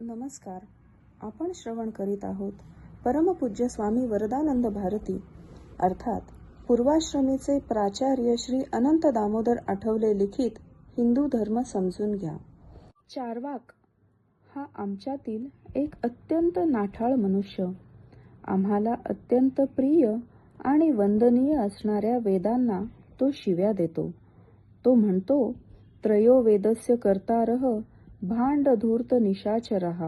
नमस्कार. आपण श्रवण करीत आहोत परमपूज्य स्वामी वरदानंद भारती अर्थात पूर्वाश्रमीचे प्राचार्य श्री अनंत दामोदर आठवले लिखित हिंदू धर्म समजून घ्या. चार्वाक हा आमच्यातील एक अत्यंत नाठाळ मनुष्य. आम्हाला अत्यंत प्रिय आणि वंदनीय असणाऱ्या वेदांना तो शिव्या देतो. तो म्हणतो, त्रयो वेदस्य कर्तारः भांड धूर्त निशाचरः.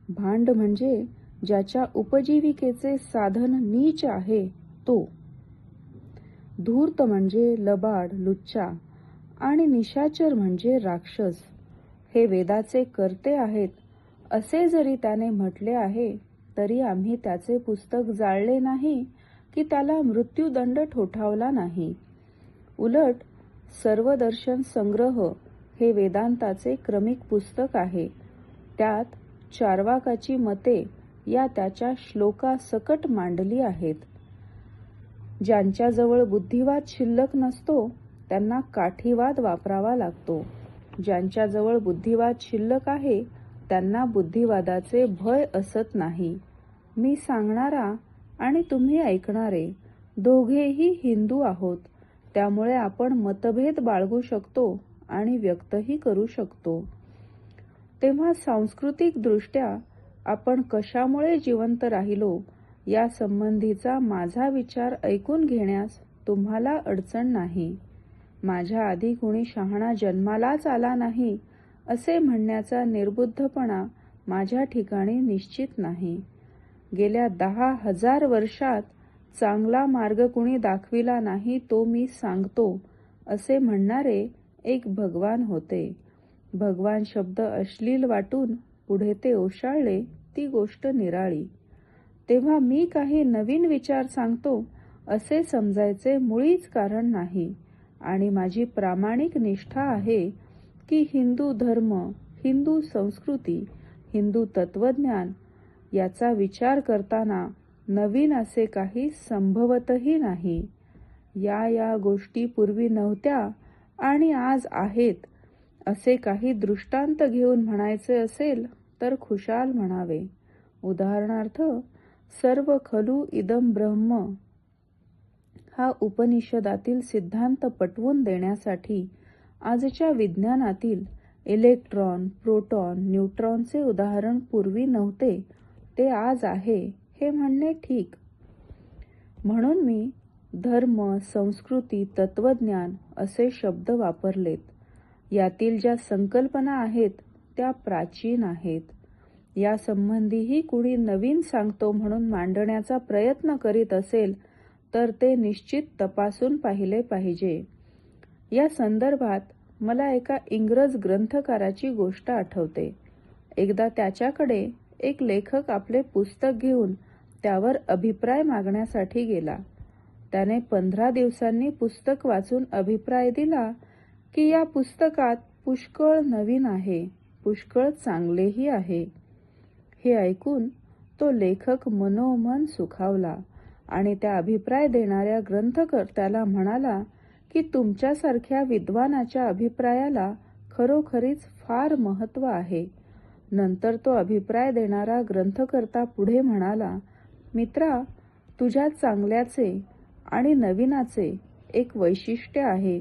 भांड म्हणजे ज्याच्या उपजीविकेचे साधन नीच आहे तो. धूर्त म्हणजे लबाड, लुच्चा आणि निशाचर म्हणजे राक्षस. हे वेदाचे कर्ते आहेत असे जरी त्याने म्हटले आहे तरी आम्ही त्याचे पुस्तक जाळले नाही की त्याला मृत्यूदंड ठोठावला नाही. उलट सर्वदर्शन संग्रह हे वेदांताचे क्रमिक पुस्तक आहे. त्यात चार्वाकाची मते या त्याच्या श्लोकासकट मांडली आहेत. ज्यांच्याजवळ बुद्धिवाद शिल्लक नसतो त्यांना काठीवाद वापरावा लागतो. ज्यांच्याजवळ बुद्धिवाद शिल्लक आहे त्यांना बुद्धिवादाचे भय असत नाही. मी सांगणारा आणि तुम्ही ऐकणारे दोघेही हिंदू आहोत, त्यामुळे आपण मतभेद बाळगू शकतो आणि व्यक्तही करू शकतो. तेव्हा सांस्कृतिक दृष्ट्या आपण कशामुळे जिवंत राहिलो या संबंधीचा माझा विचार ऐकून घेण्यास तुम्हाला अडचण नाही. माझ्या आधी कोणी शहाणा जन्मालाच आला नाही असे म्हणण्याचा निर्बुद्धपणा माझ्या ठिकाणी निश्चित नाही. गेल्या 10,000 वर्षात चांगला मार्ग कुणी दाखविला नाही तो मी सांगतो असे म्हणणारे एक भगवान होते. भगवान शब्द अश्लील वाटून पुढे ते ओशाळले ती गोष्ट निराळी. तेव्हा मी काही नवीन विचार सांगतो असे समजायचे मुळीच कारण नाही. आणि माझी प्रामाणिक निष्ठा आहे की हिंदू धर्म, हिंदू संस्कृती, हिंदू तत्वज्ञान याचा विचार करताना नवीन असे काही संभवतही नाही. या गोष्टी पूर्वी नव्हत्या आणि आज आहेत असे काही दृष्टांत घेऊन म्हणायचे असेल तर खुशाल म्हणावे. उदाहरणार्थ, सर्व खलु इदं ब्रह्म हा उपनिषदातील सिद्धांत पटवून देण्यासाठी आजच्या विज्ञानातील इलेक्ट्रॉन, प्रोटॉन, न्यूट्रॉनचे उदाहरण पूर्वी नव्हते ते आज आहे हे म्हणणे ठीक. म्हणून मी धर्म, संस्कृती, तत्वज्ञान असे शब्द वापरलेत. यातील ज्या संकल्पना आहेत त्या प्राचीन आहेत. या संबंधीही कुणी नवीन सांगतो म्हणून मांडण्याचा प्रयत्न करीत असेल तर ते निश्चित तपासून पाहिले पाहिजे. या संदर्भात मला एका इंग्रज ग्रंथकाराची गोष्ट आठवते. एकदा त्याच्याकडे एक लेखक आपले पुस्तक घेऊन त्यावर अभिप्राय मागण्यासाठी गेला. त्याने 15 दिवसांनी पुस्तक वाचून अभिप्राय दिला की या पुस्तकात पुष्कळ नवीन आहे, पुष्कळ चांगलेही आहे. हे ऐकून तो लेखक मनोमन सुखावला आणि त्या अभिप्राय देणाऱ्या ग्रंथकर्त्याला म्हणाला की तुमच्यासारख्या विद्वानाच्या अभिप्रायाला खरोखरीच फार महत्त्व आहे. नंतर तो अभिप्राय देणारा ग्रंथकर्ता पुढे म्हणाला, मित्रा, तुझ्या चांगल्याचे आणि नवीनाचे एक वैशिष्ट्य आहे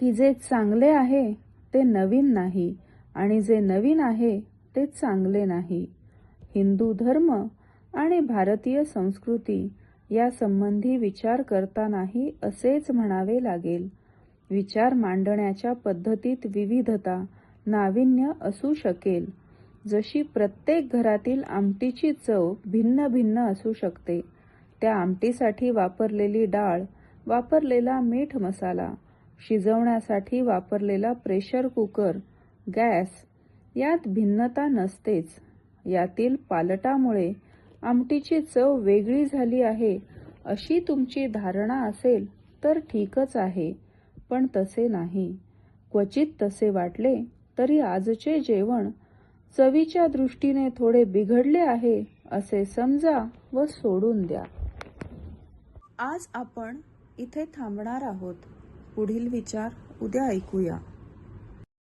की जे चांगले आहे ते नवीन नाही आणि जे नवीन आहे ते चांगले नाही. हिंदू धर्म आणि भारतीय संस्कृती या संबंधी विचार करतानाही असेच म्हणावे लागेल. विचार मांडण्याच्या पद्धतीत विविधता, नाविन्य असू शकेल. जशी प्रत्येक घरातील आमटीची चव भिन्न भिन्न असू शकते. त्या आमटीसाठी वापरलेली डाळ, वापरलेला मीठ मसाला, शिजवण्यासाठी वापरलेला प्रेशर कुकर, गॅस यात भिन्नता नसतेच. यातील पालटामुळे आमटीची चव वेगळी झाली आहे अशी तुमची धारणा असेल तर ठीकच आहे, पण तसे नाही. क्वचित तसे वाटले तरी आजचे जेवण चवीच्या दृष्टीने थोडे बिघडले आहे असे समजा व सोडून द्या. आज आपण इथे थांबणार आहोत. पुढील विचार उद्या ऐकूया.